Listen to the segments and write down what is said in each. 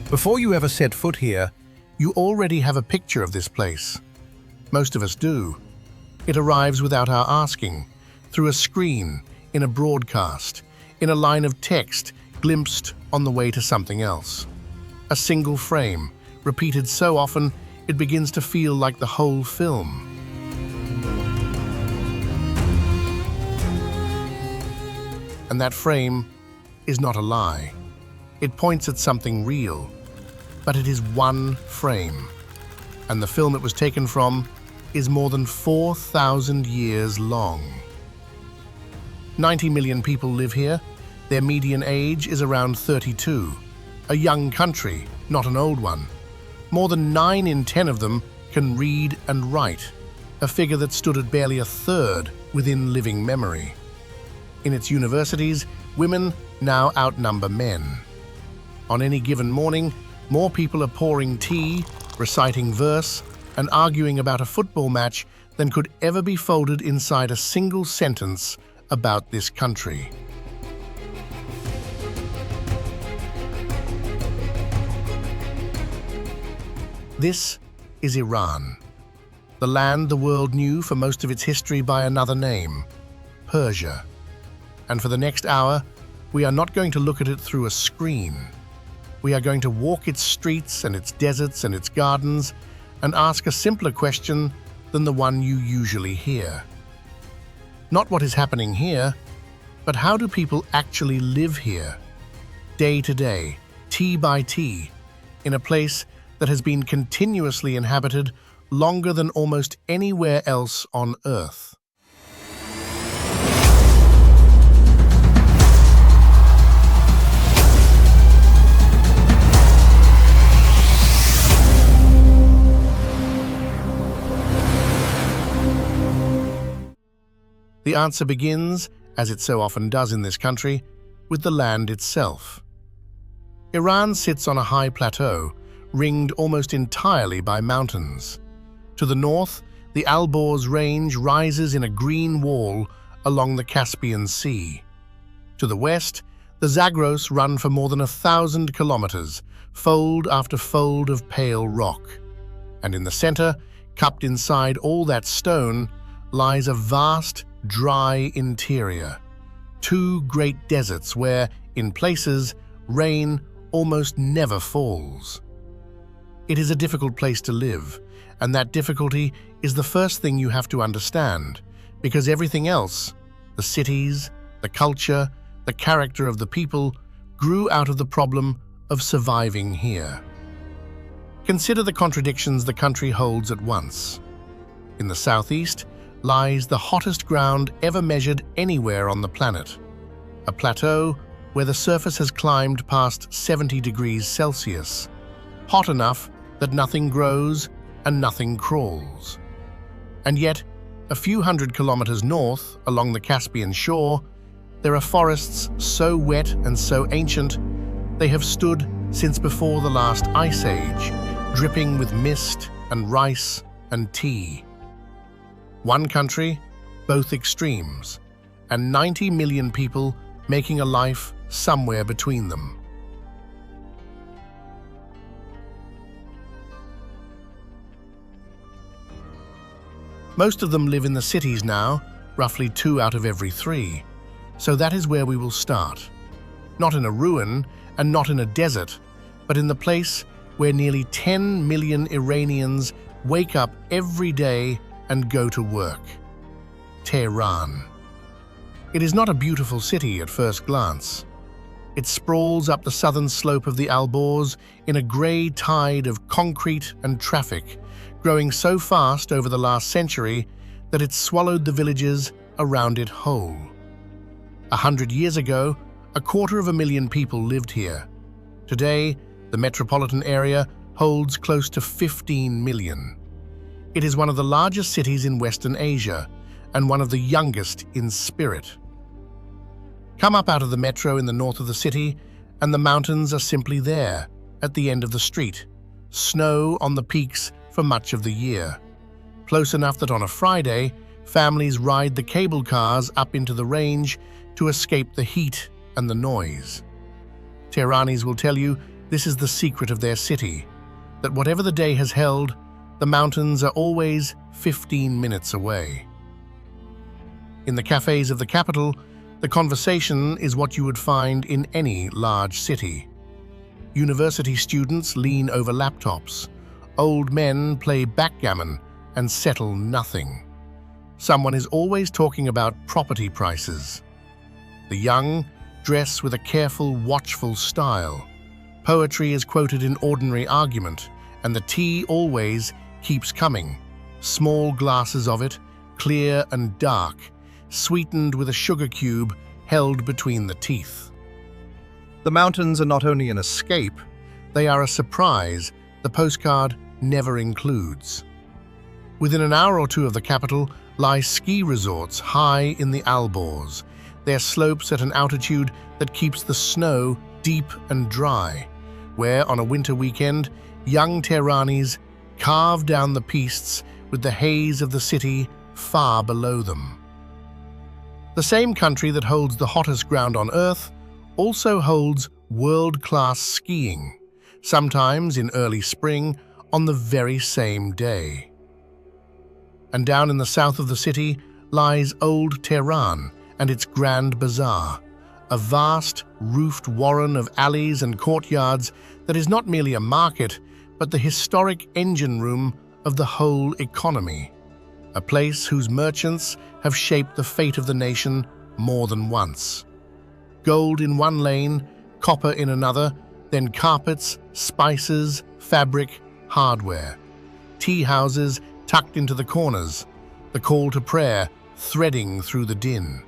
Before you ever set foot here, you already have a picture of this place. Most of us do. It arrives without our asking, through a screen, in a broadcast, in a line of text glimpsed on the way to something else. A single frame, repeated so often it begins to feel like the whole film. And that frame is not a lie. It points at something real, but it is one frame. And the film it was taken from is more than 4,000 years long. 90 million people live here. Their median age is around 32. A young country, not an old one. More than 9 in 10 of them can read and write, a figure that stood at barely a third within living memory. In its universities, women now outnumber men. On any given morning, more people are pouring tea, reciting verse, and arguing about a football match than could ever be folded inside a single sentence about this country. This is Iran, the land the world knew for most of its history by another name, Persia. And for the next hour, we are not going to look at it through a screen. We are going to walk its streets and its deserts and its gardens and ask a simpler question than the one you usually hear. Not what is happening here, but how do people actually live here, day to day, tea by tea, in a place that has been continuously inhabited longer than almost anywhere else on Earth. The answer begins, as it so often does in this country, with the land itself. Iran sits on a high plateau, ringed almost entirely by mountains. To the north, the Alps range rises in a green wall along the Caspian Sea. To the west, the Zagros run for more than 1,000 kilometres, fold after fold of pale rock. And in the center, cupped inside all that stone, lies a vast, dry interior. 2 great deserts where, in places, rain almost never falls. It is a difficult place to live, and that difficulty is the first thing you have to understand, because everything else, the cities, the culture, the character of the people, grew out of the problem of surviving here. Consider the contradictions the country holds at once. In the southeast lies the hottest ground ever measured anywhere on the planet, a plateau where the surface has climbed past 70 degrees Celsius, hot enough that nothing grows and nothing crawls. And yet, a few hundred kilometers north, along the Caspian shore, there are forests so wet and so ancient they have stood since before the last ice age, dripping with mist and rice and tea. One country, both extremes, and 90 million people making a life somewhere between them. Most of them live in the cities now, roughly 2 out of every 3. So that is where we will start. Not in a ruin and not in a desert, but in the place where nearly 10 million Iranians wake up every day and go to work. Tehran. It is not a beautiful city at first glance. It sprawls up the southern slope of the Alps in a grey tide of concrete and traffic, growing so fast over the last century that it swallowed the villages around it whole. 100 years ago, 250,000 people lived here. Today, the metropolitan area holds close to 15 million. It is one of the largest cities in Western Asia and one of the youngest in spirit. Come up out of the metro in the north of the city, and the mountains are simply there, at the end of the street. Snow on the peaks for much of the year. Close enough that on a Friday, families ride the cable cars up into the range to escape the heat and the noise. Tehranis will tell you This is the secret of their city, that whatever the day has held, the mountains are always 15 minutes away. In the cafes of the capital, the conversation is what you would find in any large city. University students lean over laptops. Old men play backgammon and settle nothing. Someone is always talking about property prices. The young dress with a careful, watchful style. Poetry is quoted in ordinary argument, and the tea always keeps coming. Small glasses of it, clear and dark, sweetened with a sugar cube held between the teeth. The mountains are not only an escape, they are a surprise the postcard never includes. Within an hour or two of the capital lie ski resorts high in the Alps, their slopes at an altitude that keeps the snow deep and dry, where on a winter weekend, young Tehranis carve down the pistes with the haze of the city far below them. The same country that holds the hottest ground on Earth also holds world-class skiing, sometimes in early spring on the very same day. And down in the south of the city lies old Tehran and its Grand Bazaar, a vast, roofed warren of alleys and courtyards that is not merely a market, but the historic engine room of the whole economy, a place whose merchants have shaped the fate of the nation more than once. Gold in one lane, copper in another, then carpets, spices, fabric, hardware. Tea houses tucked into the corners, the call to prayer threading through the din.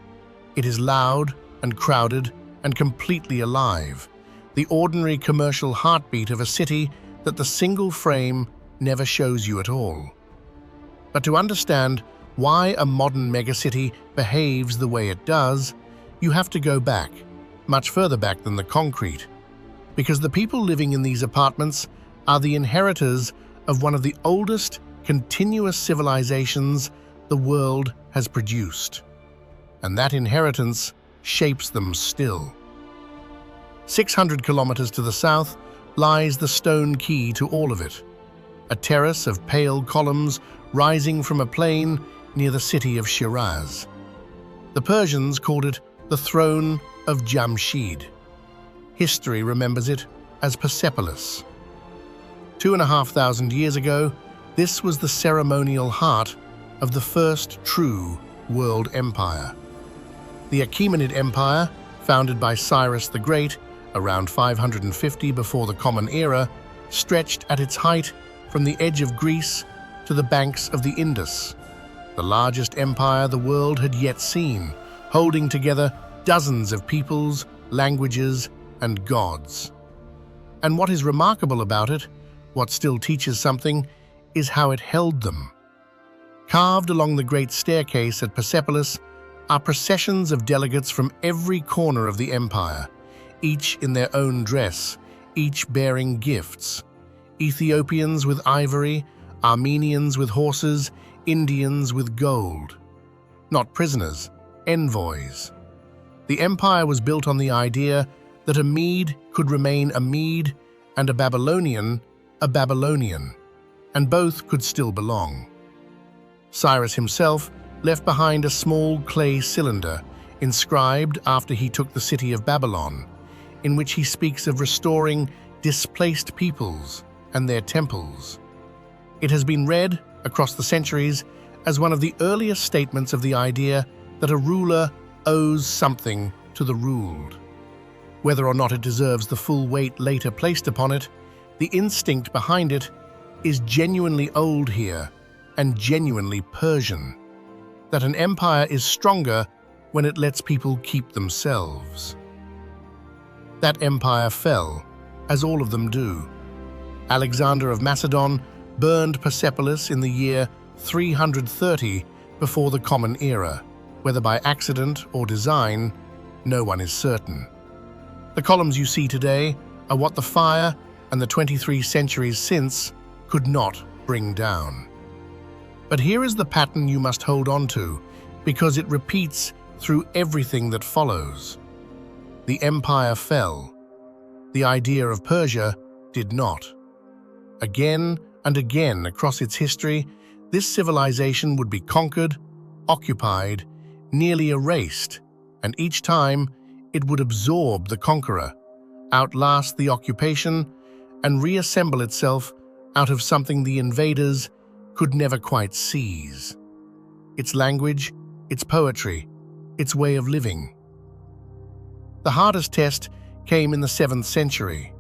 It is loud and crowded and completely alive, the ordinary commercial heartbeat of a city that the single frame never shows you at all. But to understand why a modern megacity behaves the way it does, you have to go back, much further back than the concrete, because the people living in these apartments are the inheritors of one of the oldest continuous civilizations the world has produced. And that inheritance shapes them still. 600 kilometers to the south lies the stone key to all of it, a terrace of pale columns rising from a plain near the city of Shiraz. The Persians called it the throne of Jamshid. History remembers it as Persepolis. 2,500 years ago, this was the ceremonial heart of the first true world empire. The Achaemenid Empire, founded by Cyrus the Great around 550 before the Common Era, stretched at its height from the edge of Greece to the banks of the Indus, the largest empire the world had yet seen, holding together dozens of peoples, languages, and gods. And what is remarkable about it, what still teaches something, is how it held them. Carved along the great staircase at Persepolis are processions of delegates from every corner of the empire, each in their own dress, each bearing gifts. Ethiopians with ivory, Armenians with horses, Indians with gold. Not prisoners, envoys. The empire was built on the idea that a Mede could remain a Mede and a Babylonian, and both could still belong. Cyrus himself left behind a small clay cylinder inscribed after he took the city of Babylon, in which he speaks of restoring displaced peoples and their temples. It has been read across the centuries as one of the earliest statements of the idea that a ruler owes something to the ruled. Whether or not it deserves the full weight later placed upon it, the instinct behind it is genuinely old here and genuinely Persian, that an empire is stronger when it lets people keep themselves. That empire fell, as all of them do. Alexander of Macedon burned Persepolis in the year 330 before the Common Era. Whether by accident or design, no one is certain. The columns you see today are what the fire and the 23 centuries since could not bring down. But here is the pattern you must hold on to, because it repeats through everything that follows. The empire fell, The idea of Persia did not. Again and again across its history, this civilization would be conquered, occupied, nearly erased, and each time it would absorb the conqueror, outlast the occupation, and reassemble itself out of something the invaders could never quite seize. Its language, its poetry, its way of living. The hardest test came in the 7th century.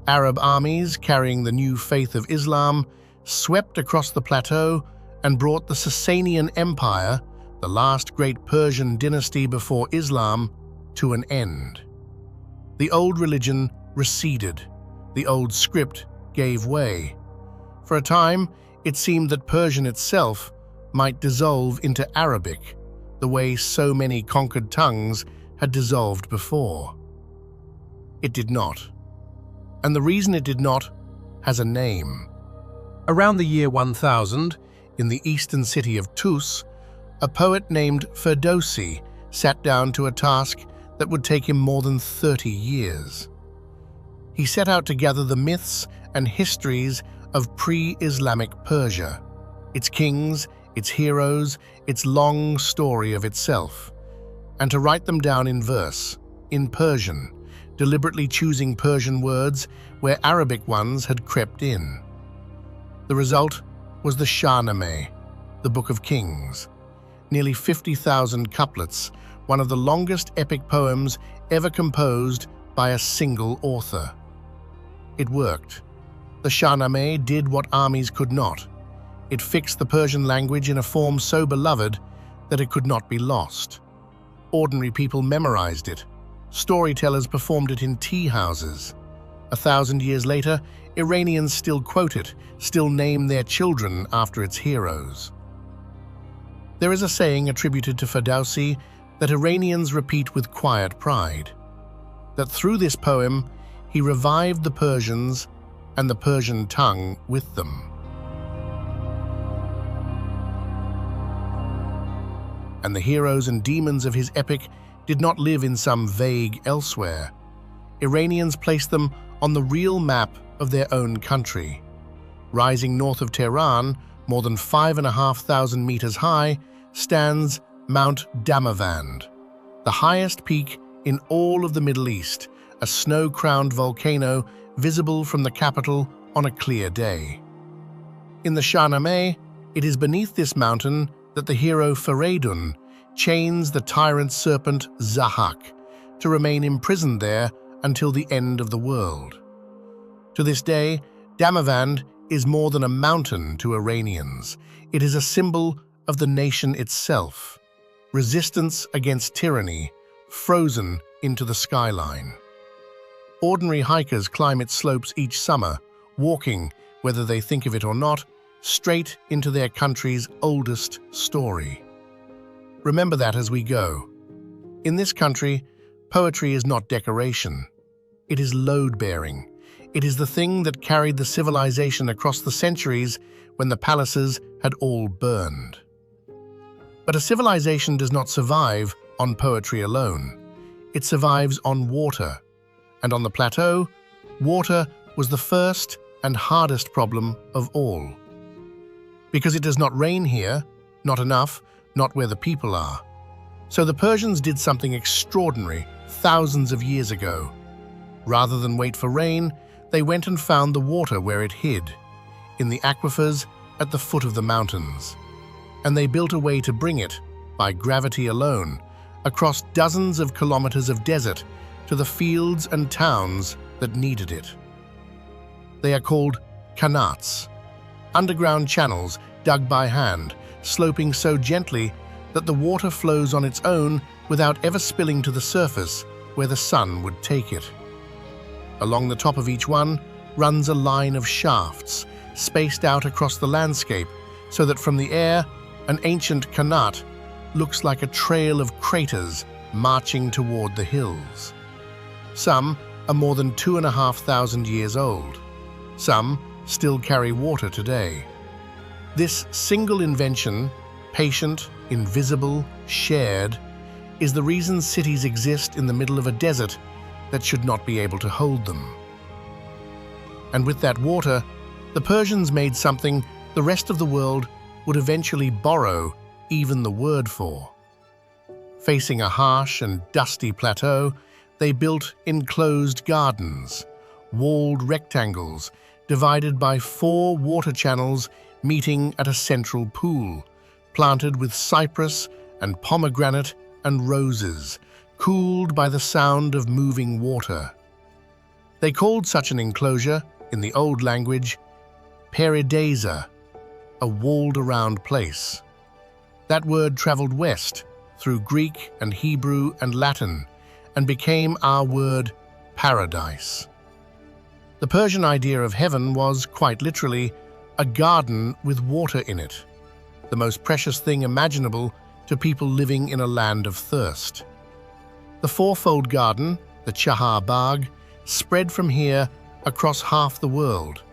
Arab armies carrying the new faith of Islam swept across the plateau and brought the Sasanian Empire, the last great Persian dynasty before Islam, to an end. The old religion receded. The old script gave way. For a time, it seemed that Persian itself might dissolve into Arabic, the way so many conquered tongues had dissolved before. It did not. And the reason it did not has a name. Around the year 1000, in the eastern city of Tus, a poet named Ferdowsi sat down to a task that would take him more than 30 years. He set out to gather the myths and histories of pre-Islamic Persia, its kings, its heroes, its long story of itself, and to write them down in verse, in Persian, deliberately choosing Persian words where Arabic ones had crept in. The result was the Shahnameh, the Book of Kings, nearly 50,000 couplets, one of the longest epic poems ever composed by a single author. It worked. The Shahnameh did what armies could not. It fixed the Persian language in a form so beloved that it could not be lost. Ordinary people memorized it. Storytellers performed it in tea houses. 1,000 years later, Iranians still quote it, still name their children after its heroes. There is a saying attributed to Ferdowsi that Iranians repeat with quiet pride, that through this poem he revived the Persians and the Persian tongue with them. And the heroes and demons of his epic did not live in some vague elsewhere. Iranians placed them on the real map of their own country. Rising north of Tehran, more than 5,500 meters high, stands Mount Damavand, the highest peak in all of the Middle East, a snow-crowned volcano visible from the capital on a clear day. In the Shahnameh, it is beneath this mountain that the hero Feridun chains the tyrant serpent Zahak to remain imprisoned there until the end of the world. To this day, Damavand is more than a mountain to Iranians. It is a symbol of the nation itself, resistance against tyranny, frozen into the skyline. Ordinary hikers climb its slopes each summer, walking, whether they think of it or not, straight into their country's oldest story. Remember that as we go. In this country, poetry is not decoration. It is load-bearing. It is the thing that carried the civilization across the centuries when the palaces had all burned. But a civilization does not survive on poetry alone. It survives on water. And on the plateau, water was the first and hardest problem of all. Because it does not rain here, not enough, not where the people are. So the Persians did something extraordinary thousands of years ago. Rather than wait for rain, they went and found the water where it hid, in the aquifers at the foot of the mountains. And they built a way to bring it, by gravity alone, across dozens of kilometers of desert to the fields and towns that needed it. They are called qanats, underground channels dug by hand, sloping so gently that the water flows on its own without ever spilling to the surface where the sun would take it. Along the top of each one runs a line of shafts, spaced out across the landscape, so that from the air, an ancient qanat looks like a trail of craters marching toward the hills. Some are more than 2,500 years old. Some still carry water today. This single invention, patient, invisible, shared, is the reason cities exist in the middle of a desert that should not be able to hold them. And with that water, the Persians made something the rest of the world would eventually borrow even the word for. Facing a harsh and dusty plateau, they built enclosed gardens, walled rectangles divided by 4 water channels meeting at a central pool, planted with cypress and pomegranate and roses, cooled by the sound of moving water. They called such an enclosure, in the old language, peridesa, a walled-around place. That word traveled west through Greek and Hebrew and Latin and became our word paradise. The Persian idea of heaven was, quite literally, a garden with water in it, the most precious thing imaginable to people living in a land of thirst. The fourfold garden, the Chahar Bagh, spread from here across half the world,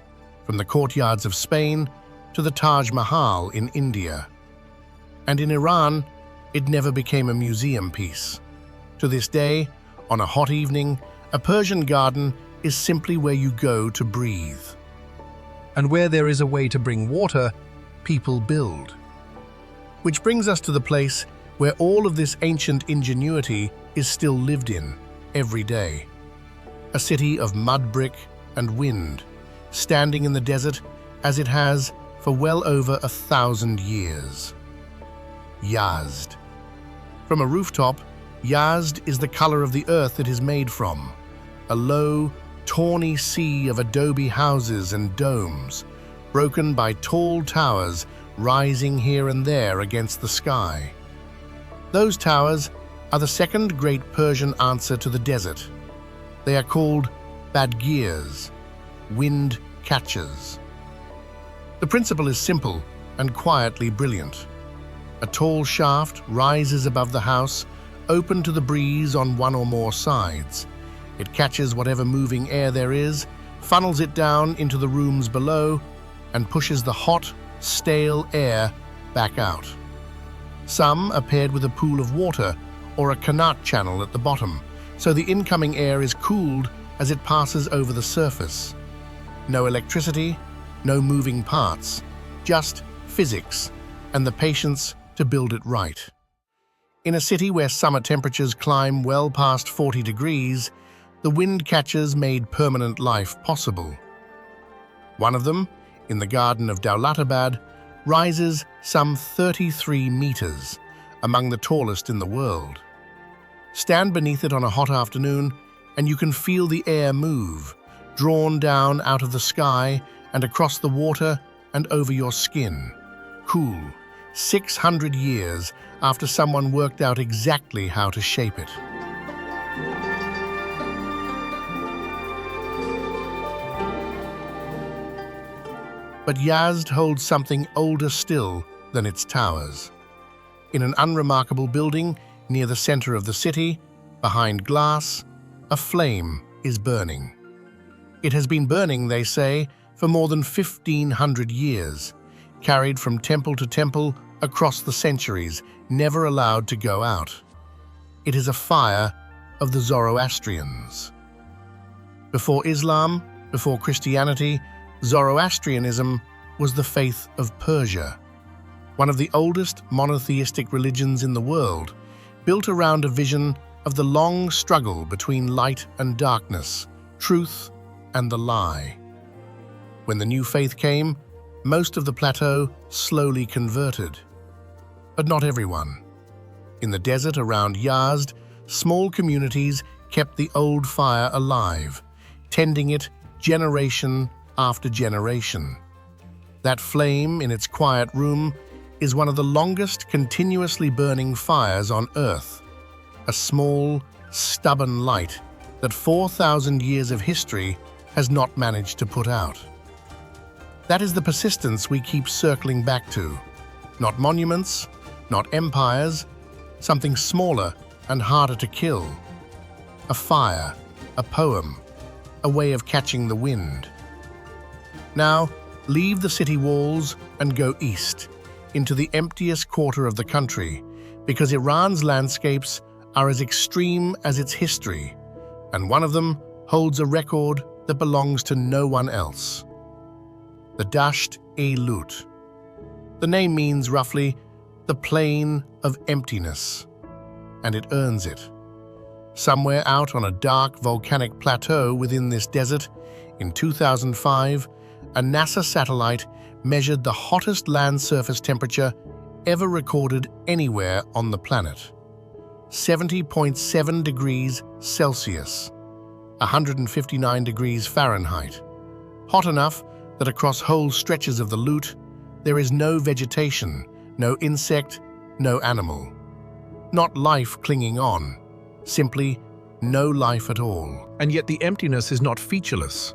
from the courtyards of Spain to the Taj Mahal in India. And in Iran, it never became a museum piece. To this day, on a hot evening, a Persian garden is simply where you go to breathe. And where there is a way to bring water, people build. Which brings us to the place where all of this ancient ingenuity is still lived in, every day. A city of mud brick and wind, standing in the desert as it has for well over 1,000 years. Yazd. From a rooftop, Yazd is the color of the earth it is made from, a low, tawny sea of adobe houses and domes, broken by tall towers rising here and there against the sky. Those towers are the second great Persian answer to the desert. They are called badgirs, wind catchers. The principle is simple and quietly brilliant. A tall shaft rises above the house, open to the breeze on one or more sides. It catches whatever moving air there is, funnels it down into the rooms below, and pushes the hot, stale air back out. Some are paired with a pool of water or a qanat channel at the bottom, so the incoming air is cooled as it passes over the surface. No electricity, no moving parts, just physics and the patience to build it right. In a city where summer temperatures climb well past 40 degrees, the wind catchers made permanent life possible. One of them, in the garden of Daulatabad, rises some 33 meters, among the tallest in the world. Stand beneath it on a hot afternoon, and you can feel the air move, drawn down out of the sky and across the water and over your skin. Cool, 600 years after someone worked out exactly how to shape it. But Yazd holds something older still than its towers. In an unremarkable building near the center of the city, behind glass, a flame is burning. It has been burning, they say, for more than 1,500 years, carried from temple to temple across the centuries, never allowed to go out. It is a fire of the Zoroastrians. Before Islam, before Christianity, Zoroastrianism was the faith of Persia, one of the oldest monotheistic religions in the world, built around a vision of the long struggle between light and darkness, truth and the lie. When the new faith came, most of the plateau slowly converted. But not everyone. In the desert around Yazd, small communities kept the old fire alive, tending it generation after generation. That flame in its quiet room is one of the longest continuously burning fires on Earth, a small, stubborn light that 4,000 years of history has not managed to put out. That is the persistence we keep circling back to. Not monuments, not empires, something smaller and harder to kill. A fire, a poem, a way of catching the wind. Now, leave the city walls and go east, into the emptiest quarter of the country, because Iran's landscapes are as extreme as its history, and one of them holds a record that belongs to no one else. The Dasht-e Lut. The name means roughly the plain of emptiness, and it earns it. Somewhere out on a dark volcanic plateau within this desert, in 2005, a NASA satellite measured the hottest land surface temperature ever recorded anywhere on the planet. 70.7 degrees Celsius, 159 degrees Fahrenheit. Hot enough that across whole stretches of the Lut, there is no vegetation, no insect, no animal. Not life clinging on, simply no life at all. And yet the emptiness is not featureless.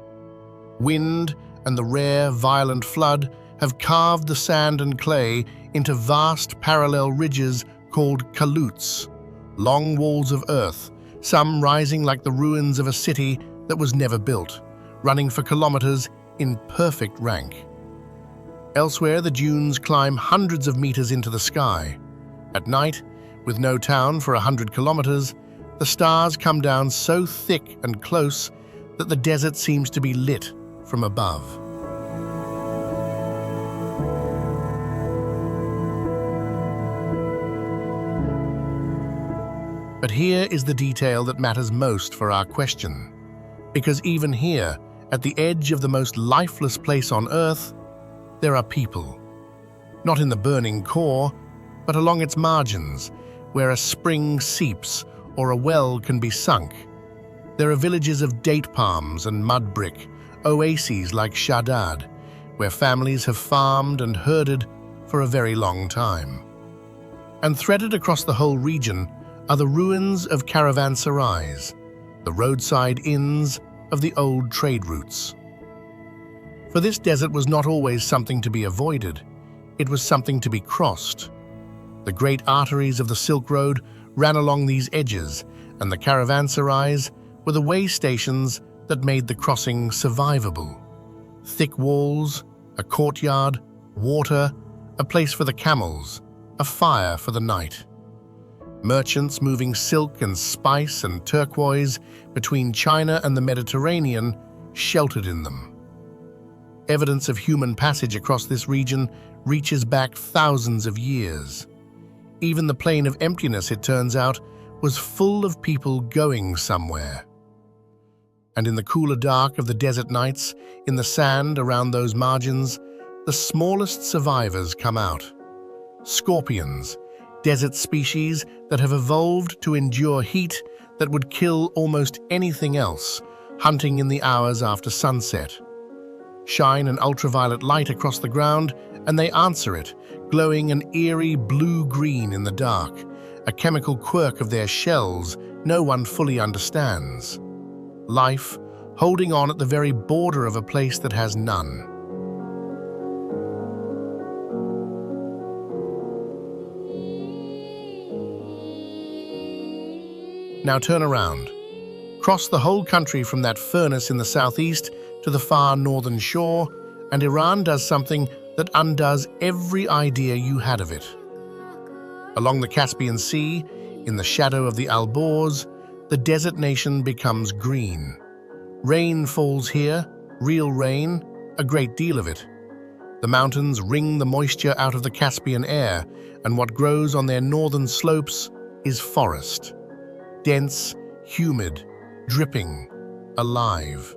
Wind and the rare, violent flood have carved the sand and clay into vast parallel ridges called qanats, long walls of earth, some rising like the ruins of a city that was never built, running for kilometres in perfect rank. Elsewhere, the dunes climb hundreds of meters into the sky. At night, with no town for 100 kilometers, the stars come down so thick and close that the desert seems to be lit from above. But here is the detail that matters most for our question. Because even here, at the edge of the most lifeless place on Earth, there are people. Not in the burning core, but along its margins, where a spring seeps or a well can be sunk. There are villages of date palms and mud brick, oases like Yazd, where families have farmed and herded for a very long time. And threaded across the whole region are the ruins of caravanserais, the roadside inns of the old trade routes. For this desert was not always something to be avoided, it was something to be crossed. The great arteries of the Silk Road ran along these edges, and the caravanserais were the way stations that made the crossing survivable. Thick walls, a courtyard, water, a place for the camels, a fire for the night. Merchants moving silk and spice and turquoise between China and the Mediterranean sheltered in them. Evidence of human passage across this region reaches back thousands of years. Even the plain of emptiness, it turns out, was full of people going somewhere. And in the cooler dark of the desert nights, in the sand around those margins, the smallest survivors come out. Scorpions, desert species that have evolved to endure heat that would kill almost anything else, hunting in the hours after sunset. Shine an ultraviolet light across the ground, and they answer it, glowing an eerie blue-green in the dark, a chemical quirk of their shells no one fully understands. Life, holding on at the very border of a place that has none. Now turn around. Cross the whole country from that furnace in the southeast to the far northern shore, and Iran does something that undoes every idea you had of it. Along the Caspian Sea, in the shadow of the Alps, the desert nation becomes green. Rain falls here, real rain, a great deal of it. The mountains wring the moisture out of the Caspian air, and what grows on their northern slopes is forest. Dense, humid, dripping, alive.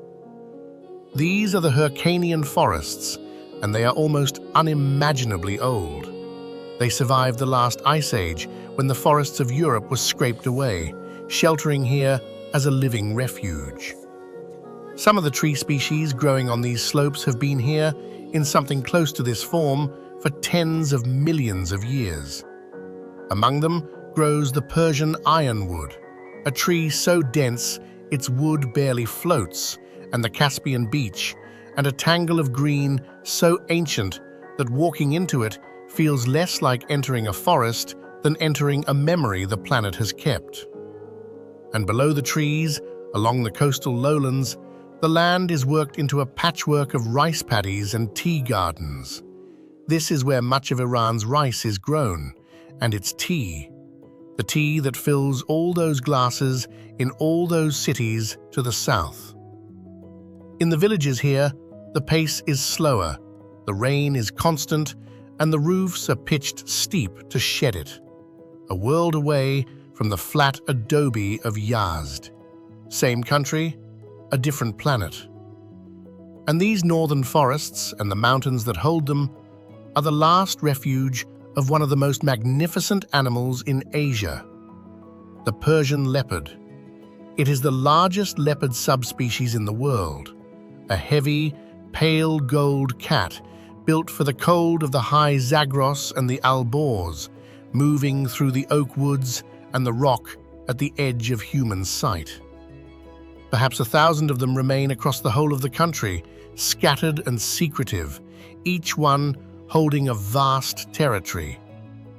These are the Hyrcanian forests, and they are almost unimaginably old. They survived the last ice age, when the forests of Europe were scraped away, sheltering here as a living refuge. Some of the tree species growing on these slopes have been here, in something close to this form, for tens of millions of years. Among them grows the Persian ironwood, a tree so dense its wood barely floats, and the Caspian beech, and a tangle of green so ancient that walking into it feels less like entering a forest than entering a memory the planet has kept. And below the trees, along the coastal lowlands, the land is worked into a patchwork of rice paddies and tea gardens. This is where much of Iran's rice is grown, and its tea. the tea that fills all those glasses in all those cities to the south. In the villages here, the pace is slower, the rain is constant, and the roofs are pitched steep to shed it. A world away from the flat adobe of Yazd. Same country, a different planet. And these northern forests and the mountains that hold them are the last refuge of one of the most magnificent animals in Asia, the Persian leopard. It is the largest leopard subspecies in the world, a heavy, pale gold cat built for the cold of the high Zagros and the Alborz, moving through the oak woods and the rock at the edge of human sight. Perhaps 1,000 of them remain across the whole of the country, scattered and secretive, each one holding a vast territory.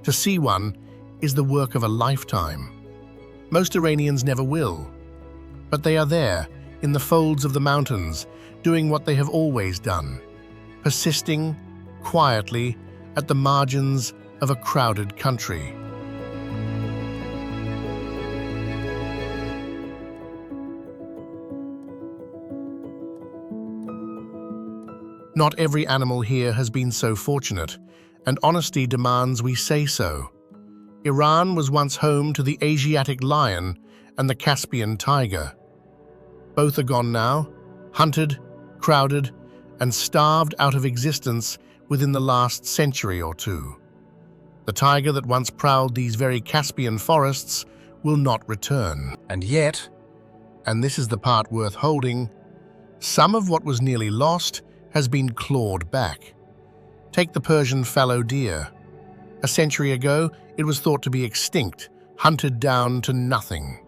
To see one is the work of a lifetime. Most Iranians never will, but they are there, in the folds of the mountains, doing what they have always done, persisting quietly at the margins of a crowded country. Not every animal here has been so fortunate, and honesty demands we say so. Iran was once home to the Asiatic lion and the Caspian tiger. Both are gone now, hunted, crowded, and starved out of existence within the last century or two. The tiger that once prowled these very Caspian forests will not return. And yet, And this is the part worth holding, some of what was nearly lost has been clawed back. Take the Persian fallow deer. A century ago, it was thought to be extinct, hunted down to nothing.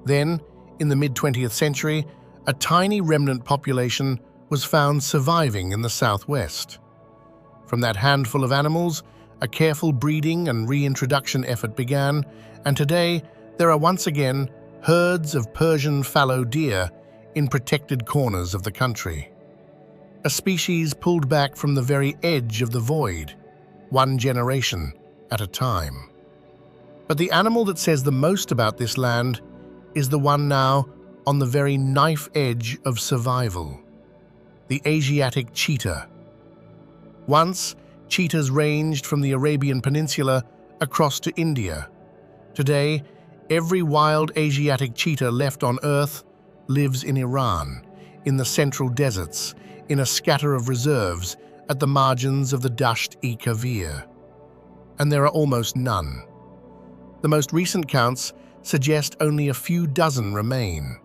Then, in the mid-20th century, a tiny remnant population was found surviving in the southwest. From that handful of animals, a careful breeding and reintroduction effort began, and today there are once again herds of Persian fallow deer in protected corners of the country. A species pulled back from the very edge of the void, one generation at a time. But the animal that says the most about this land is the one now on the very knife edge of survival, the Asiatic cheetah. Once, cheetahs ranged from the Arabian Peninsula across to India. Today, every wild Asiatic cheetah left on Earth lives in Iran, in the central deserts, in a scatter of reserves at the margins of the Dasht-e Lut. And there are almost none. The most recent counts suggest only a few dozen remain,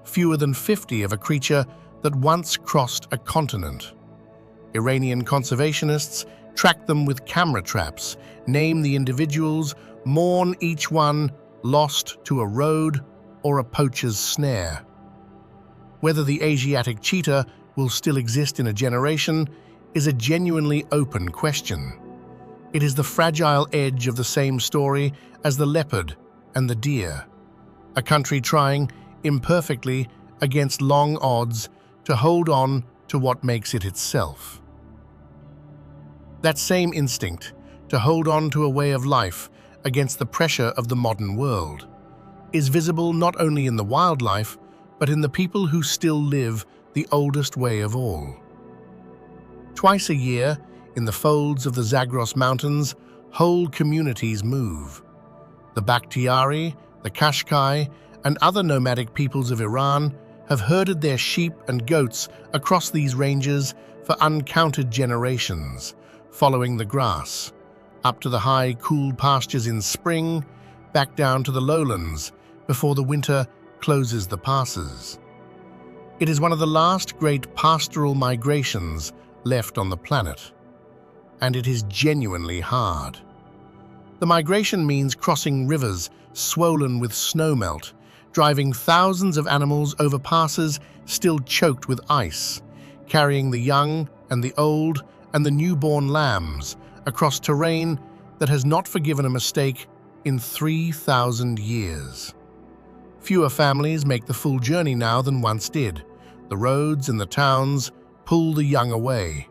fewer than 50 of a creature that once crossed a continent. Iranian conservationists track them with camera traps, name the individuals, mourn each one lost to a road or a poacher's snare. Whether the Asiatic cheetah will still exist in a generation is a genuinely open question. It is the fragile edge of the same story as the leopard and the deer, a country trying, imperfectly, against long odds, to hold on to what makes it itself. That same instinct, to hold on to a way of life against the pressure of the modern world, is visible not only in the wildlife, but in the people who still live the oldest way of all. Twice a year, in the folds of the Zagros Mountains, whole communities move. The Bakhtiari, the Qashqai, and other nomadic peoples of Iran have herded their sheep and goats across these ranges for uncounted generations, following the grass, up to the high, cool pastures in spring, back down to the lowlands before the winter closes the passes. It is one of the last great pastoral migrations left on the planet, and it is genuinely hard. The migration means crossing rivers swollen with snowmelt, driving thousands of animals over passes still choked with ice, carrying the young and the old and the newborn lambs across terrain that has not forgiven a mistake in 3,000 years. Fewer families make the full journey now than once did. The roads and the towns pull the young away.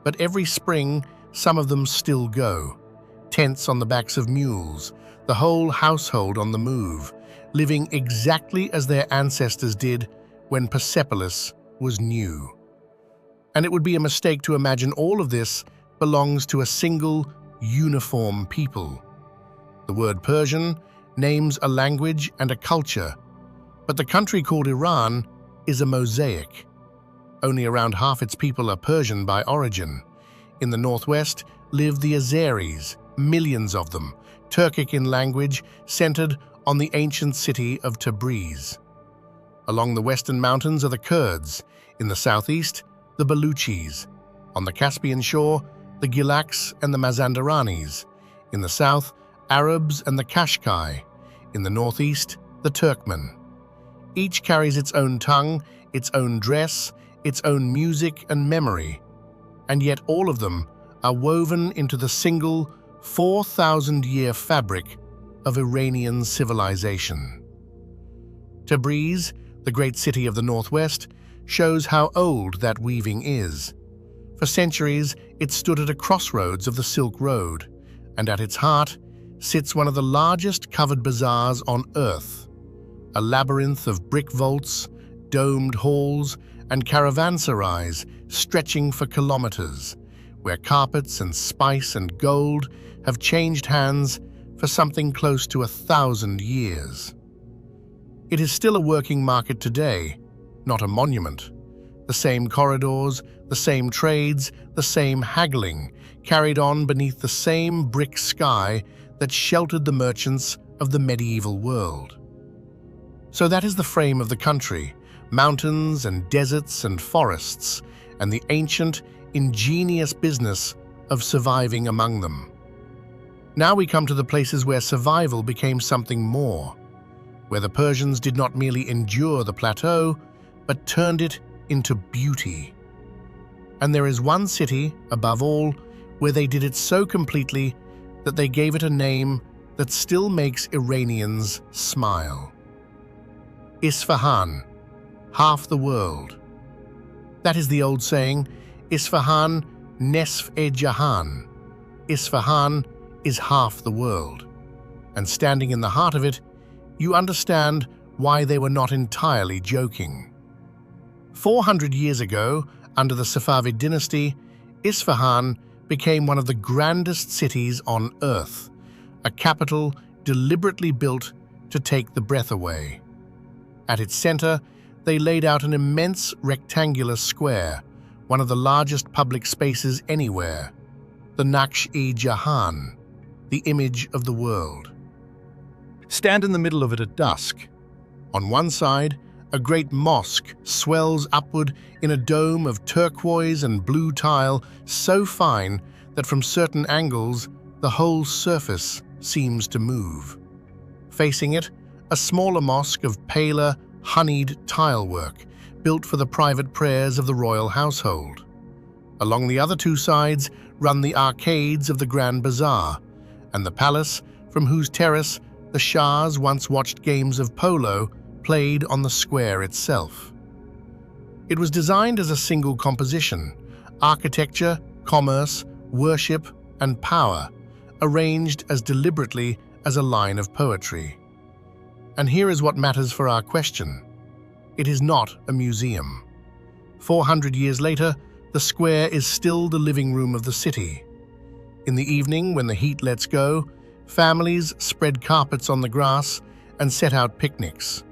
But every spring, some of them still go, tents on the backs of mules, the whole household on the move, living exactly as their ancestors did when Persepolis was new. And it would be a mistake to imagine all of this belongs to a single, uniform people. The word Persian names a language and a culture, but the country called Iran is a mosaic. Only around half its people are Persian by origin. In the northwest live the Azeris, millions of them, Turkic in language, centered on the ancient city of Tabriz. Along the western mountains are the Kurds, in the southeast, the Baluchis, on the Caspian shore, the Gilaks and the Mazandaranis, in the south, Arabs and the Qashqai, in the northeast, the Turkmen. Each carries its own tongue, its own dress, its own music and memory, and yet all of them are woven into the single 4,000-year fabric of Iranian civilization. Tabriz, the great city of the northwest, shows how old that weaving is. For centuries, it stood at a crossroads of the Silk Road, and at its heart sits one of the largest covered bazaars on Earth, a labyrinth of brick vaults, domed halls, and caravanserais stretching for kilometers, where carpets and spice and gold have changed hands for something close to 1,000 years. It is still a working market today, not a monument. The same corridors, the same trades, the same haggling, carried on beneath the same brick sky that sheltered the merchants of the medieval world. So that is the frame of the country, mountains and deserts and forests, and the ancient, ingenious business of surviving among them. Now we come to the places where survival became something more, where the Persians did not merely endure the plateau, but turned it into beauty. And there is one city, above all, where they did it so completely that they gave it a name that still makes Iranians smile. Isfahan, half the world. That is the old saying, Isfahan nesf-e-jahan. Isfahan is half the world. And standing in the heart of it, you understand why they were not entirely joking. 400 years ago, under the Safavid dynasty, Isfahan became one of the grandest cities on Earth, a capital deliberately built to take the breath away. At its center, they laid out an immense rectangular square, one of the largest public spaces anywhere, the Naksh-e-Jahan, the image of the world. Stand in the middle of it at dusk. On one side, a great mosque swells upward in a dome of turquoise and blue tile so fine that from certain angles the whole surface seems to move. Facing it, a smaller mosque of paler, honeyed tilework, built for the private prayers of the royal household. Along the other two sides run the arcades of the Grand Bazaar, and the palace from whose terrace the Shahs once watched games of polo played on the square itself. It was designed as a single composition, architecture, commerce, worship, and power, arranged as deliberately as a line of poetry. And here is what matters for our question. It is not a museum. 400 years later, the square is still the living room of the city. In the evening, when the heat lets go, families spread carpets on the grass and set out picnics.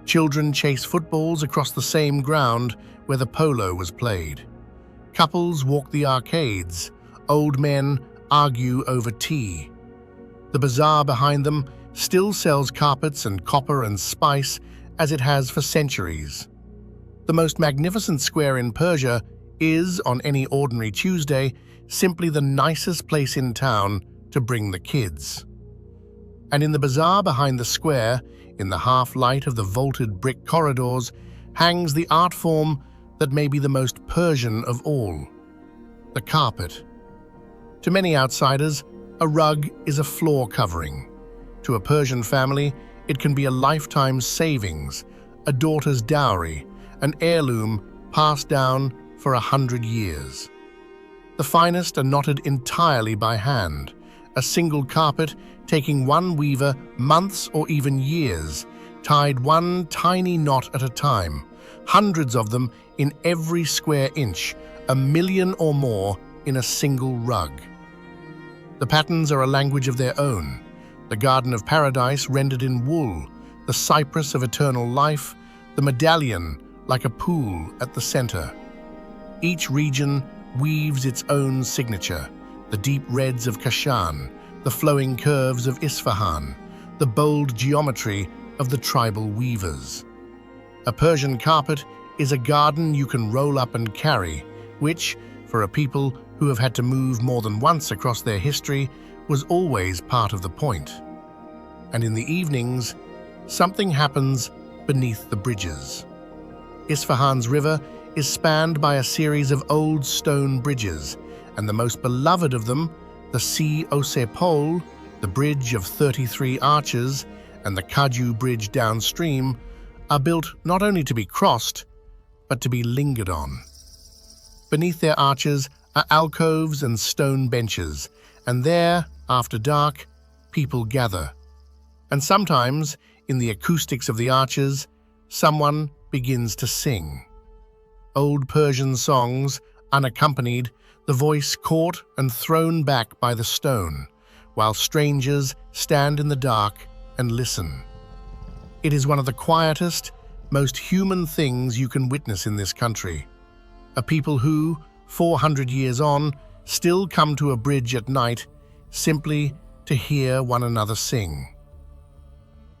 Children chase footballs across the same ground where the polo was played. Couples walk the arcades. Old men argue over tea. The bazaar behind them still sells carpets and copper and spice as it has for centuries. The most magnificent square in Persia is, on any ordinary Tuesday, simply the nicest place in town to bring the kids. And in the bazaar behind the square, in the half-light of the vaulted brick corridors, hangs the art form that may be the most Persian of all, the carpet. To many outsiders, a rug is a floor covering. To a Persian family, it can be a lifetime's savings, a daughter's dowry, an heirloom passed down for 100 years. The finest are knotted entirely by hand. A single carpet taking one weaver months or even years, tied one tiny knot at a time, hundreds of them in every square inch, 1,000,000 or more in a single rug. The patterns are a language of their own. The Garden of Paradise rendered in wool, the cypress of eternal life, the medallion like a pool at the center. Each region weaves its own signature, the deep reds of Caspian, the flowing curves of Isfahan, the bold geometry of the tribal weavers. A Persian carpet is a garden you can roll up and carry, which, for a people who have had to move more than once across their history, was always part of the point. And in the evenings, something happens beneath the bridges. Isfahan's river is spanned by a series of old stone bridges, and the most beloved of them, the Pole, the bridge of 33 arches, and the Kaju bridge downstream, are built not only to be crossed, but to be lingered on. Beneath their arches are alcoves and stone benches, and there, after dark, people gather. And sometimes, in the acoustics of the arches, someone begins to sing. Old Persian songs, unaccompanied, the voice caught and thrown back by the stone, while strangers stand in the dark and listen. It is one of the quietest, most human things you can witness in this country. A people who, 400 years on, still come to a bridge at night simply to hear one another sing.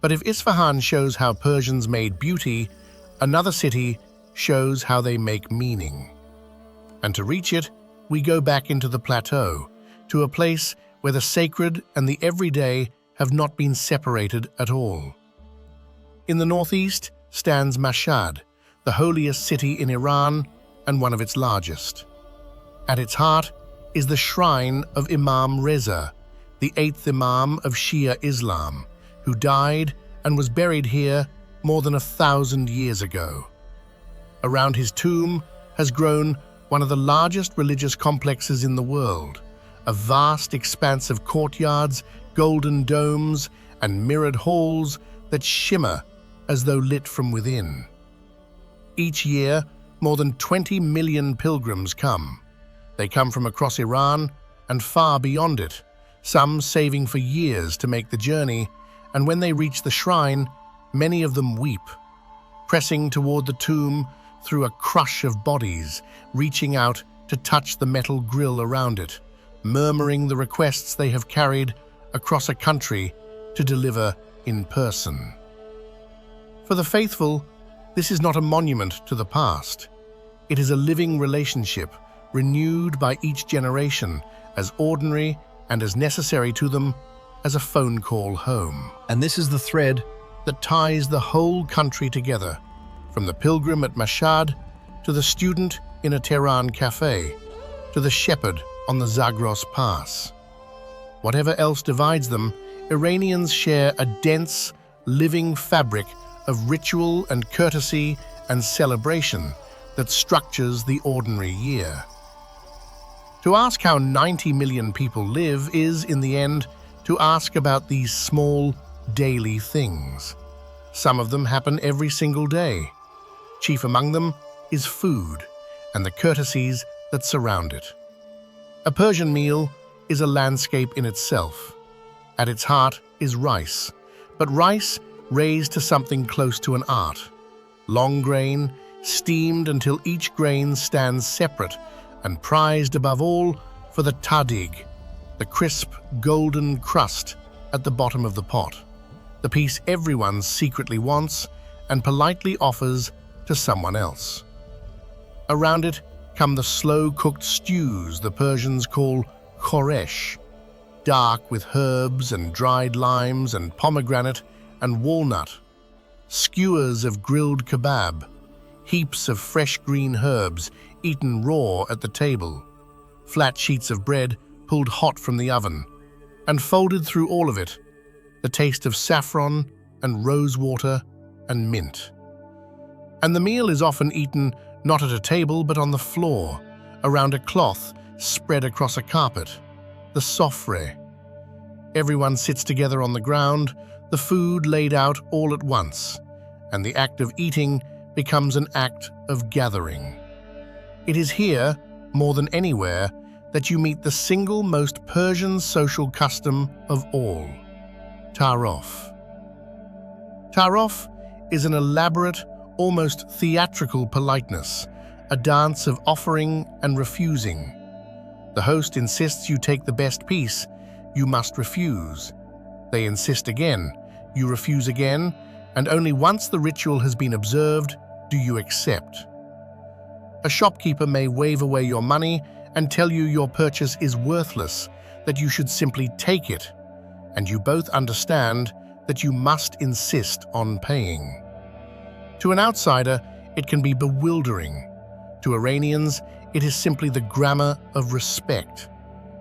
But if Isfahan shows how Persians made beauty, another city shows how they make meaning. And to reach it, we go back into the plateau, to a place where the sacred and the everyday have not been separated at all. In the northeast stands Mashhad, the holiest city in Iran and one of its largest. At its heart is the shrine of Imam Reza, the 8th Imam of Shia Islam, who died and was buried here more than 1,000 years ago. Around his tomb has grown one of the largest religious complexes in the world, a vast expanse of courtyards, golden domes, and mirrored halls that shimmer as though lit from within. Each year, more than 20 million pilgrims come. They come from across Iran and far beyond it, some saving for years to make the journey, and when they reach the shrine, many of them weep, pressing toward the tomb through a crush of bodies, reaching out to touch the metal grill around it, murmuring the requests they have carried across a country to deliver in person. For the faithful, this is not a monument to the past. It is a living relationship, renewed by each generation, as ordinary and as necessary to them as a phone call home. And this is the thread that ties the whole country together, from the pilgrim at Mashhad to the student in a Tehran cafe, to the shepherd on the Zagros Pass. Whatever else divides them, Iranians share a dense, living fabric of ritual and courtesy and celebration that structures the ordinary year. To ask how 90 million people live is, in the end, to ask about these small, daily things. Some of them happen every single day. Chief among them is food and the courtesies that surround it. A Persian meal is a landscape in itself. At its heart is rice, but rice raised to something close to an art. Long grain, steamed until each grain stands separate and prized above all for the tadig, the crisp, golden crust at the bottom of the pot, the piece everyone secretly wants and politely offers to someone else. Around it come the slow-cooked stews the Persians call khoresh, dark with herbs and dried limes and pomegranate and walnut, skewers of grilled kebab, heaps of fresh green herbs eaten raw at the table, flat sheets of bread pulled hot from the oven, and folded through all of it, the taste of saffron and rosewater and mint. And the meal is often eaten not at a table but on the floor, around a cloth spread across a carpet, the sofre. Everyone sits together on the ground, the food laid out all at once, and the act of eating becomes an act of gathering. It is here, more than anywhere, that you meet the single most Persian social custom of all, tarof. Tarof is an elaborate, almost theatrical politeness, a dance of offering and refusing. The host insists you take the best piece, you must refuse. They insist again, you refuse again, and only once the ritual has been observed do you accept. A shopkeeper may wave away your money and tell you your purchase is worthless, that you should simply take it, and you both understand that you must insist on paying. To an outsider, it can be bewildering. To Iranians, it is simply the grammar of respect,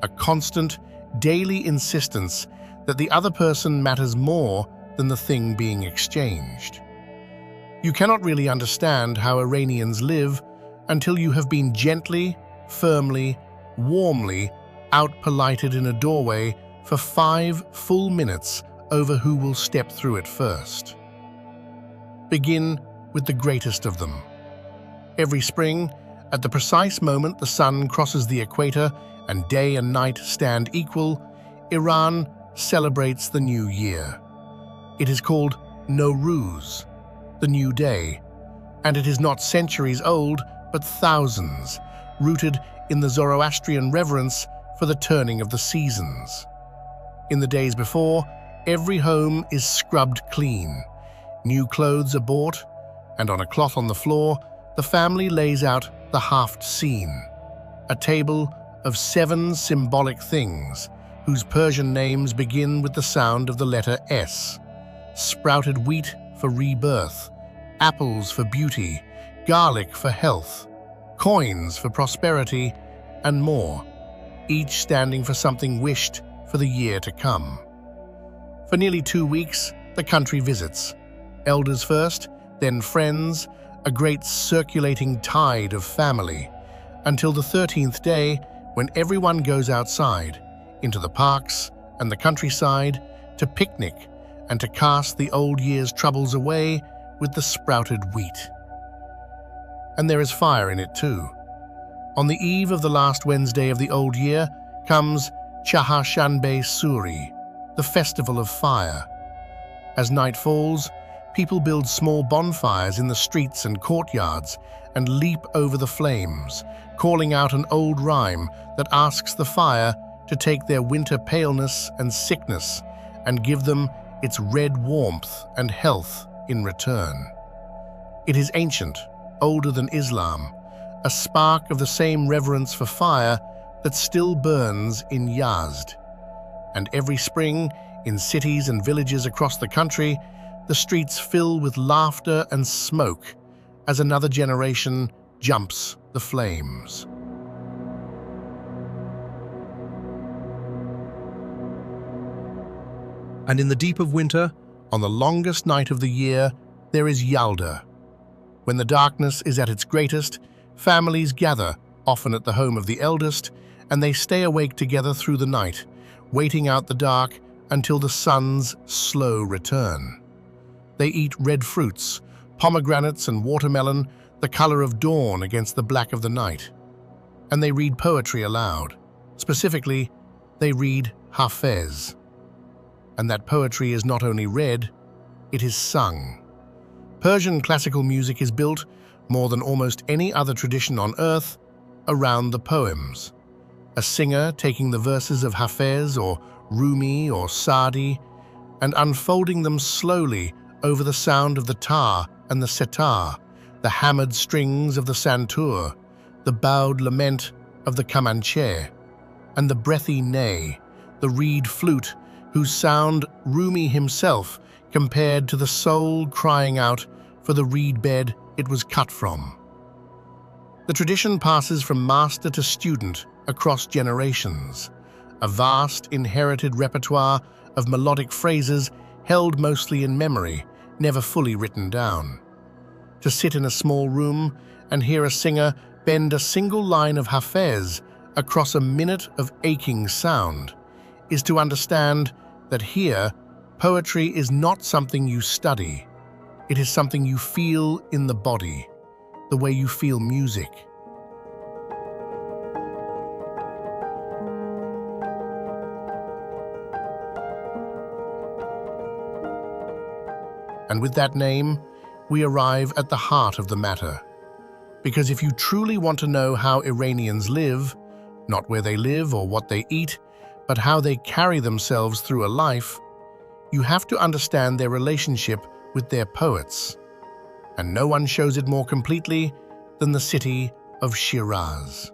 a constant, daily insistence that the other person matters more than the thing being exchanged. You cannot really understand how Iranians live until you have been gently, firmly, warmly out-polited in a doorway for 5 full minutes over who will step through it first. Begin with the greatest of them. Every spring, at the precise moment the sun crosses the equator and day and night stand equal, Iran celebrates the new year. It is called Nowruz, the new day, and it is not centuries old, but thousands, rooted in the Zoroastrian reverence for the turning of the seasons. In the days before, every home is scrubbed clean, new clothes are bought, and on a cloth on the floor, the family lays out the haft scene, a table of 7 symbolic things, whose Persian names begin with the sound of the letter S. Sprouted wheat for rebirth, apples for beauty, garlic for health, coins for prosperity, and more, each standing for something wished for the year to come. For nearly 2 weeks, the country visits. Elders first, then friends, a great circulating tide of family, until the 13th day when everyone goes outside, into the parks and the countryside, to picnic and to cast the old year's troubles away with the sprouted wheat. And there is fire in it too. On the eve of the last Wednesday of the old year comes Chahar-Shanbe Suri, the festival of fire. As night falls, people build small bonfires in the streets and courtyards and leap over the flames, calling out an old rhyme that asks the fire to take their winter paleness and sickness and give them its red warmth and health in return. It is ancient, older than Islam, a spark of the same reverence for fire that still burns in Yazd. And every spring, in cities and villages across the country, the streets fill with laughter and smoke as another generation jumps the flames. And in the deep of winter, On the longest night of the year, there is Yalda. When the darkness is at its greatest, families gather, often at the home of the eldest, and they stay awake together through the night, waiting out the dark until the sun's slow return. They eat red fruits, pomegranates and watermelon, the color of dawn against the black of the night. And they read poetry aloud. Specifically, they read Hafez. And that poetry is not only read, it is sung. Persian classical music is built, more than almost any other tradition on earth, around the poems. A singer taking the verses of Hafez or Rumi or Sa'di and unfolding them slowly over the sound of the tar and the setar, the hammered strings of the santur, the bowed lament of the kamanche, and the breathy ney, the reed flute whose sound Rumi himself compared to the soul crying out for the reed bed it was cut from. The tradition passes from master to student across generations, a vast inherited repertoire of melodic phrases held mostly in memory, never fully written down. To sit in a small room and hear a singer bend a single line of Hafez across a minute of aching sound, is to understand that here, poetry is not something you study. It is something you feel in the body, the way you feel music. And with that name, we arrive at the heart of the matter. Because if you truly want to know how Iranians live, not where they live or what they eat, but how they carry themselves through a life, you have to understand their relationship with their poets. And no one shows it more completely than the city of Shiraz.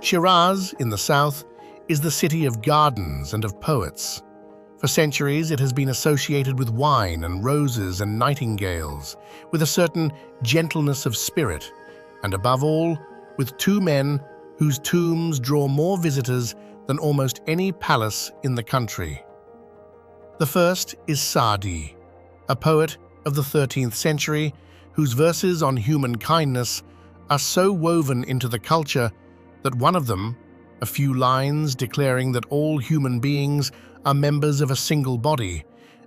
Shiraz, in the south, is the city of gardens and of poets. For centuries, it has been associated with wine and roses and nightingales, with a certain gentleness of spirit, and above all, with two men whose tombs draw more visitors than almost any palace in the country. The first is Sa'di, a poet of the 13th century whose verses on human kindness are so woven into the culture that one of them, a few lines declaring that all human beings are members of a single body,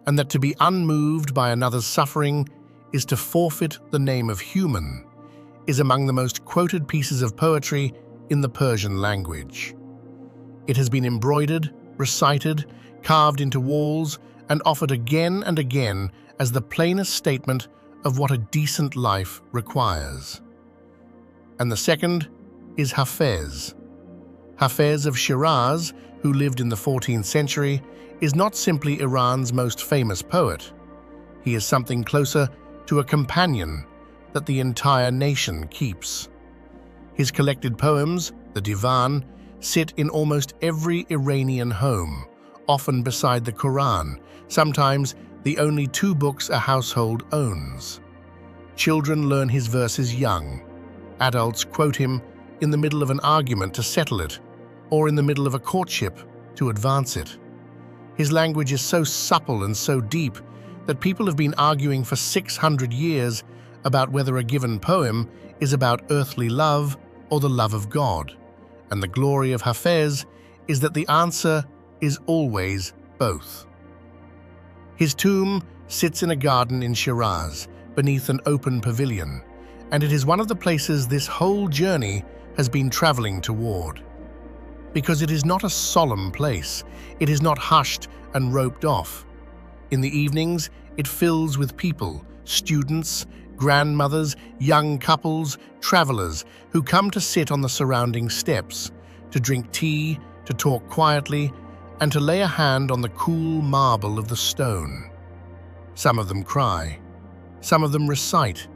and that to be unmoved by another's suffering is to forfeit the name of human, is among the most quoted pieces of poetry in the Persian language. It has been embroidered, recited, carved into walls, and offered again and again as the plainest statement of what a decent life requires. And the second is Hafez. Hafez of Shiraz, who lived in the 14th century, is not simply Iran's most famous poet. He is something closer to a companion that the entire nation keeps. His collected poems, the Divan, sit in almost every Iranian home, often beside the Quran, sometimes the only two books a household owns. Children learn his verses young. Adults quote him in the middle of an argument to settle it, or in the middle of a courtship to advance it. His language is so supple and so deep that people have been arguing for 600 years about whether a given poem is about earthly love or the love of God. And the glory of Hafez is that the answer is always both. His tomb sits in a garden in Shiraz, beneath an open pavilion, and it is one of the places this whole journey has been traveling toward. Because it is not a solemn place, it is not hushed and roped off. In the evenings, it fills with people, students, grandmothers, young couples, travelers who come to sit on the surrounding steps, to drink tea, to talk quietly, and to lay a hand on the cool marble of the stone. Some of them cry, some of them recite,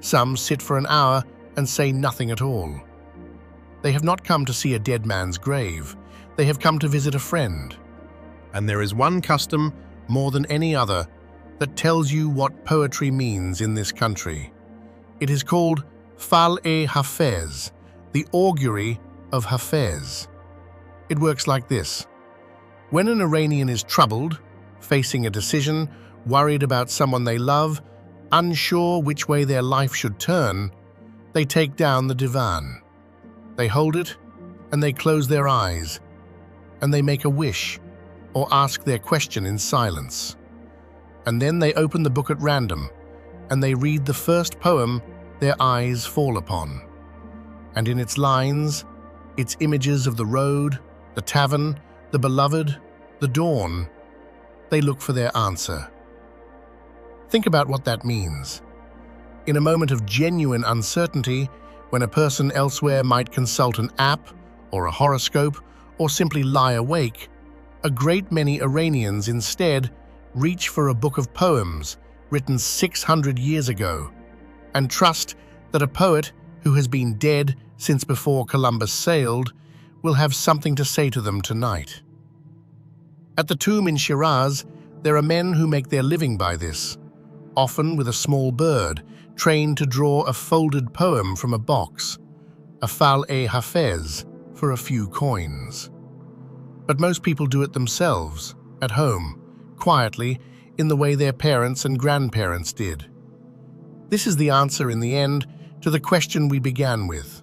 some sit for an hour and say nothing at all. They have not come to see a dead man's grave, they have come to visit a friend. And there is one custom, more than any other, that tells you what poetry means in this country. It is called Fal-e Hafez, the augury of Hafez. It works like this. When an Iranian is troubled, facing a decision, worried about someone they love, unsure which way their life should turn, they take down the divan. They hold it, and they close their eyes, and they make a wish, or ask their question in silence. And then they open the book at random, and they read the first poem their eyes fall upon. And in its lines, its images of the road, the tavern, the beloved, the dawn, they look for their answer. Think about what that means. In a moment of genuine uncertainty, when a person elsewhere might consult an app or a horoscope or simply lie awake, a great many Iranians instead reach for a book of poems written 600 years ago and trust that a poet who has been dead since before Columbus sailed will have something to say to them tonight. At the tomb in Shiraz, there are men who make their living by this, often with a small bird trained to draw a folded poem from a box, a fal-e hafez, for a few coins. But most people do it themselves, at home, quietly, in the way their parents and grandparents did. This is the answer in the end to the question we began with.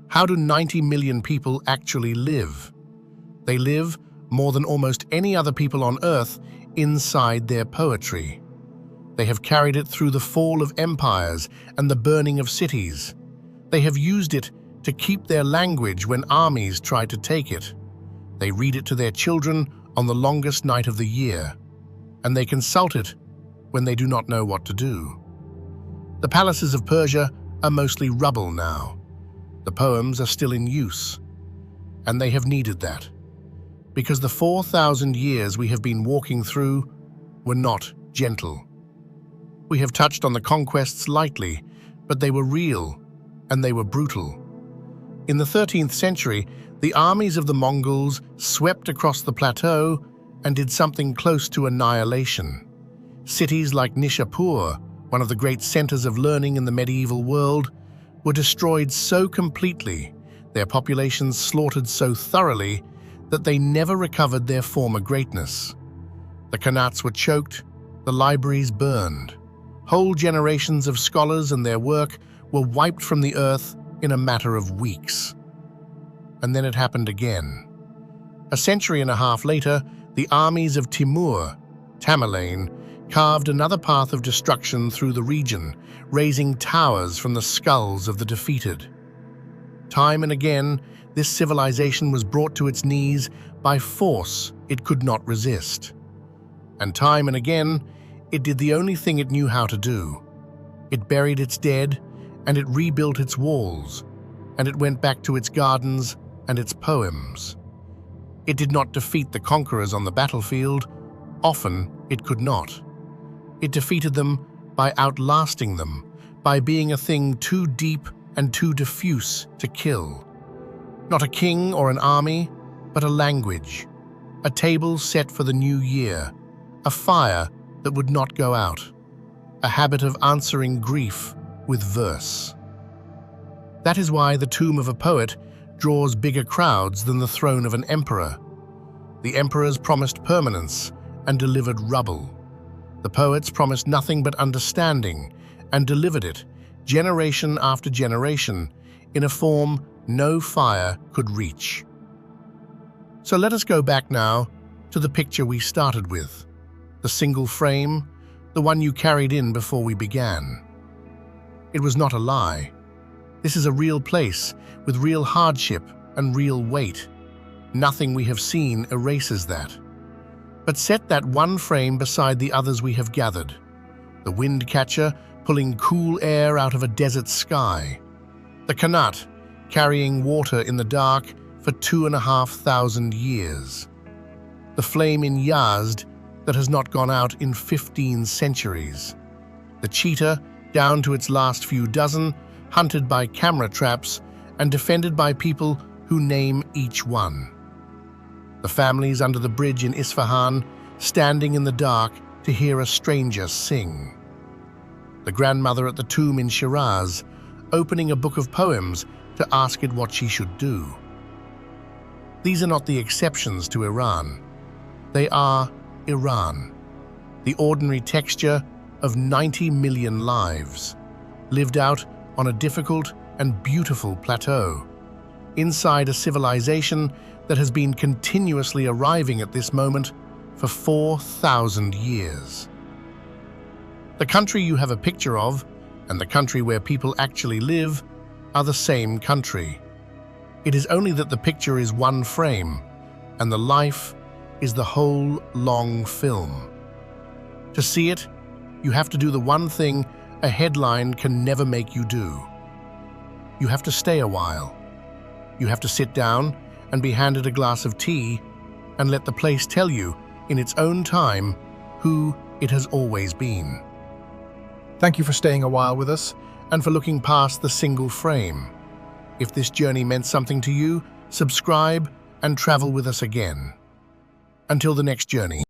How do 90 million people actually live? They live, more than almost any other people on Earth, inside their poetry. They have carried it through the fall of empires and the burning of cities. They have used it to keep their language when armies try to take it. They read it to their children on the longest night of the year, and they consult it when they do not know what to do. The palaces of Persia are mostly rubble now. The poems are still in use, and they have needed that, because the 4,000 years we have been walking through were not gentle. We have touched on the conquests lightly, but they were real, and they were brutal. In the 13th century, the armies of the Mongols swept across the plateau and did something close to annihilation. Cities like Nishapur, one of the great centers of learning in the medieval world, were destroyed so completely, their populations slaughtered so thoroughly, that they never recovered their former greatness. The qanats were choked, the libraries burned. Whole generations of scholars and their work were wiped from the earth in a matter of weeks. And then it happened again. A century and a half later, the armies of Tamerlane, carved another path of destruction through the region, raising towers from the skulls of the defeated. Time and again, this civilization was brought to its knees by force it could not resist. And time and again, it did the only thing it knew how to do. It buried its dead, and it rebuilt its walls, and it went back to its gardens and its poems. It did not defeat the conquerors on the battlefield. Often, it could not. It defeated them by outlasting them, by being a thing too deep and too diffuse to kill. Not a king or an army, but a language, a table set for the new year, a fire that would not go out, a habit of answering grief with verse. That is why the tomb of a poet draws bigger crowds than the throne of an emperor. The emperors promised permanence and delivered rubble. The poets promised nothing but understanding and delivered it, generation after generation, in a form no fire could reach. So let us go back now to the picture we started with, the single frame, the one you carried in before we began. It was not a lie. This is a real place with real hardship and real weight. Nothing we have seen erases that. But set that one frame beside the others we have gathered. The wind catcher pulling cool air out of a desert sky. The qanat carrying water in the dark for 2,500 years. The flame in Yazd that has not gone out in 15 centuries. The cheetah, down to its last few dozen, hunted by camera traps and defended by people who name each one. The families under the bridge in Isfahan, standing in the dark to hear a stranger sing. The grandmother at the tomb in Shiraz, opening a book of poems to ask it what she should do. These are not the exceptions to Iran. They are Iran, the ordinary texture of 90 million lives, lived out on a difficult and beautiful plateau, inside a civilization that has been continuously arriving at this moment for 4,000 years. The country you have a picture of, and the country where people actually live, are the same country. It is only that the picture is one frame, and the life is the whole long film. To see it, you have to do the one thing a headline can never make you do. You have to stay a while. You have to sit down and be handed a glass of tea and let the place tell you, in its own time, who it has always been. Thank you for staying a while with us. And for looking past the single frame. If this journey meant something to you, subscribe and travel with us again. Until the next journey.